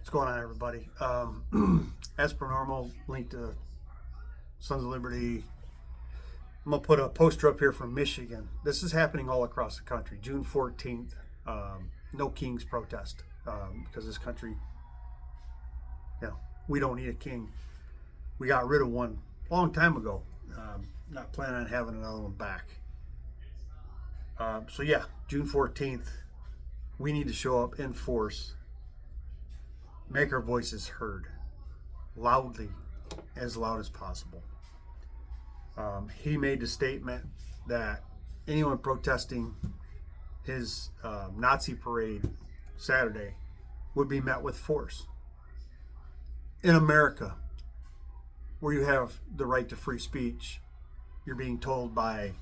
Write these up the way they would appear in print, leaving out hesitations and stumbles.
What's going on, everybody? As per normal, link to Sons of Liberty. I'm going to put a poster up here from Michigan. This is happening all across the country. June 14th, no Kings protest because this country, we don't need a king. We got rid of one a long time ago. Not planning on having another one back. So yeah, June 14th, we need to show up in force, make our voices heard loudly, as loud as possible. He made the statement that anyone protesting his Nazi parade Saturday would be met with force. In America, where you have the right to free speech, you're being told by,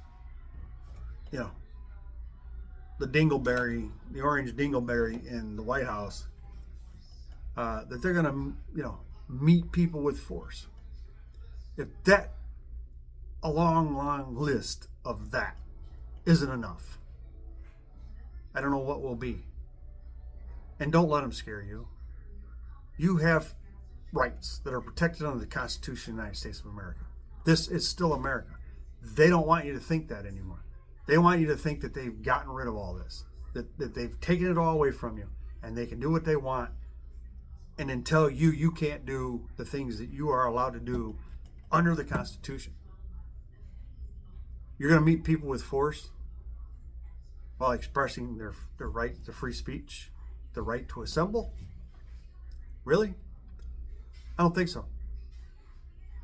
the dingleberry, the orange dingleberry in the White House, that they're going to, meet people with force. If that, a long list of that isn't enough, I don't know what will be. And don't let them scare you. You have rights that are protected under the Constitution of the United States of America. This is still America. They don't want you to think that anymore. They want you to think that they've gotten rid of all this, that they've taken it all away from you, and they can do what they want. And until you can't do the things that you are allowed to do under the Constitution. You're going to meet people with force while expressing their right to free speech, the right to assemble? Really? I don't think so.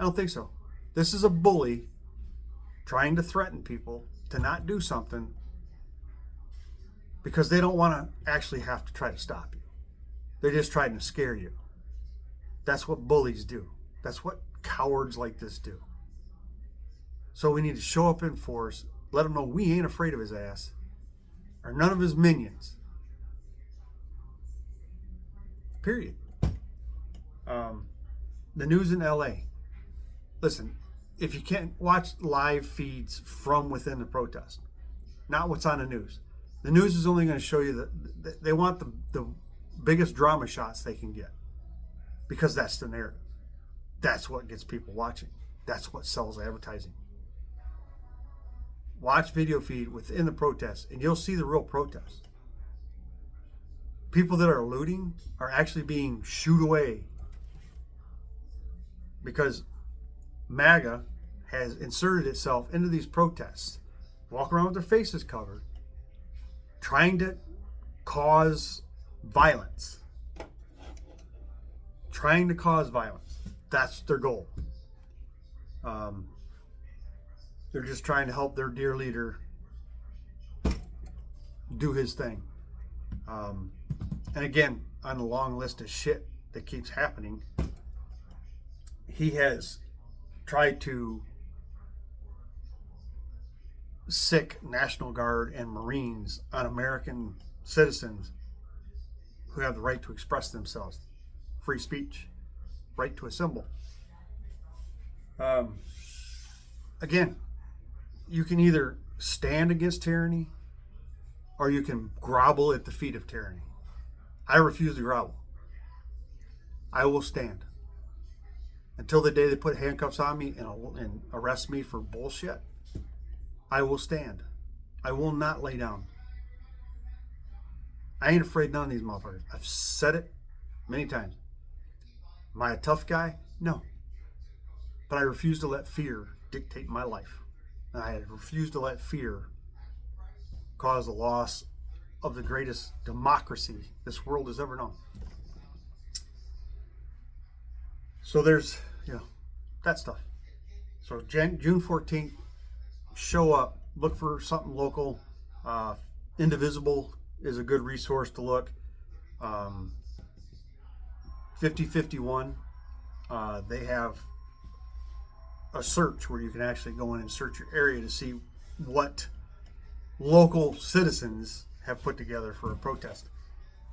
I don't think so. This is a bully trying to threaten people to not do something because they don't want to actually have to try to stop you. They're just trying to scare you. That's what bullies do. That's what cowards like this do. So we need to show up in force, let him know we ain't afraid of his ass, or none of his minions. Period. The news in LA. Listen, if you can't watch live feeds from within the protest, not what's on the news. The news is only going to show you that they want the biggest drama shots they can get because that's the narrative. That's what gets people watching. That's what sells advertising. Watch video feed within the protest and you'll see the real protest. People that are looting are actually being shooed away because MAGA has inserted itself into these protests, walk around with their faces covered, trying to cause violence. Trying to cause violence. That's their goal. They're just trying to help their dear leader do his thing. And again, on the long list of shit that keeps happening, he has tried to sick National Guard and Marines on American citizens who have the right to express themselves. Free speech, right to assemble. Again, you can either stand against tyranny or you can grovel at the feet of tyranny. I refuse to grovel. I will stand. Until the day they put handcuffs on me and arrest me for bullshit, I will stand. I will not lay down. I ain't afraid of none of these motherfuckers. I've said it many times. Am I a tough guy? No. But I refuse to let fear dictate my life. And I refuse to let fear cause the loss of the greatest democracy this world has ever known. So there's, that stuff. So June 14th, show up, look for something local. Indivisible is a good resource to look. 5051, they have a search where you can actually go in and search your area to see what local citizens have put together for a protest.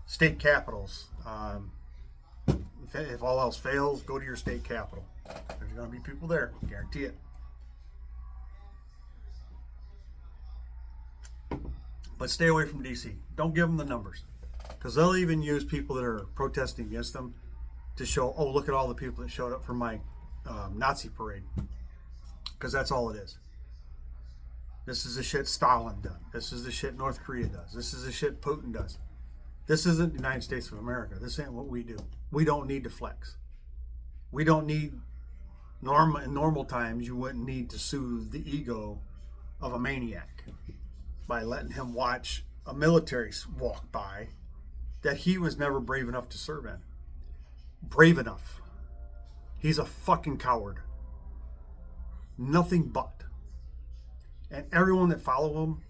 State capitals. If all else fails, go to your state capital. There's going to be people there, guarantee it. But stay away from DC. Don't give them the numbers. Because they'll even use people that are protesting against them to show, oh, look at all the people that showed up for my Nazi parade. Because that's all it is. This is the shit Stalin done. This is the shit North Korea does. This is the shit Putin does. This isn't the United States of America. This ain't what we do. We don't need to flex. We don't need, in normal times, you wouldn't need to soothe the ego of a maniac by letting him watch a military walk by that he was never brave enough to serve in. Brave enough. He's a fucking coward. Nothing but. And everyone that follow him,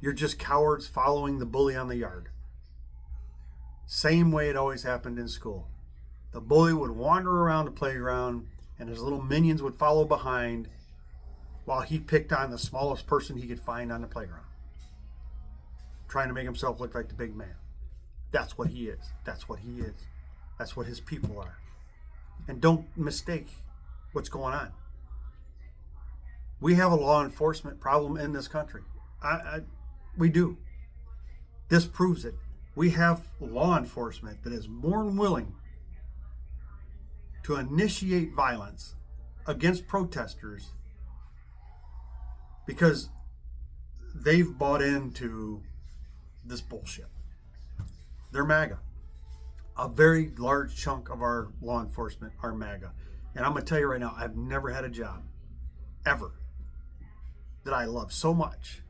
you're just cowards following the bully on the yard. Same way it always happened in school. The bully would wander around the playground and his little minions would follow behind while he picked on the smallest person he could find on the playground, trying to make himself look like the big man. That's what he is. That's what he is. That's what his people are. And don't mistake what's going on. We have a law enforcement problem in this country. We do. This proves it. We have law enforcement that is more than willing to initiate violence against protesters because they've bought into this bullshit. They're MAGA. A very large chunk of our law enforcement are MAGA. And I'm going to tell you right now, I've never had a job, ever, that I love so much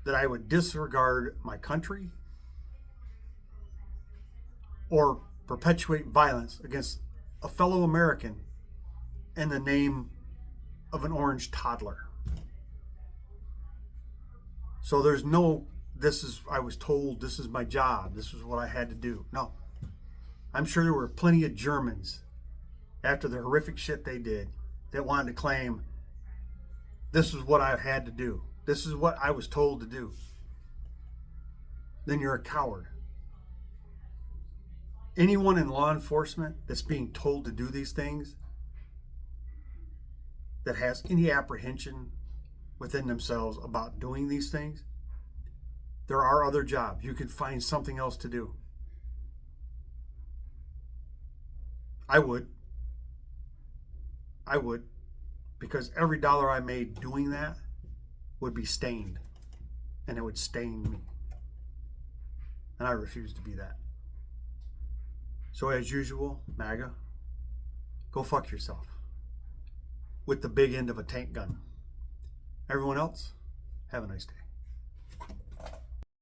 that I would disregard my country or perpetuate violence against a fellow American in the name of an orange toddler. So there's no, I was told this is my job, this is what I had to do. No. I'm sure there were plenty of Germans after the horrific shit they did that wanted to claim this is what I had to do. This is what I was told to do. Then you're a coward. Anyone in law enforcement that's being told to do these things, that has any apprehension within themselves about doing these things, there are other jobs. You could find something else to do. I would. Because every dollar I made doing that would be stained. And it would stain me. And I refuse to be that. So as usual, MAGA, go fuck yourself. With the big end of a tank gun. Everyone else, have a nice day.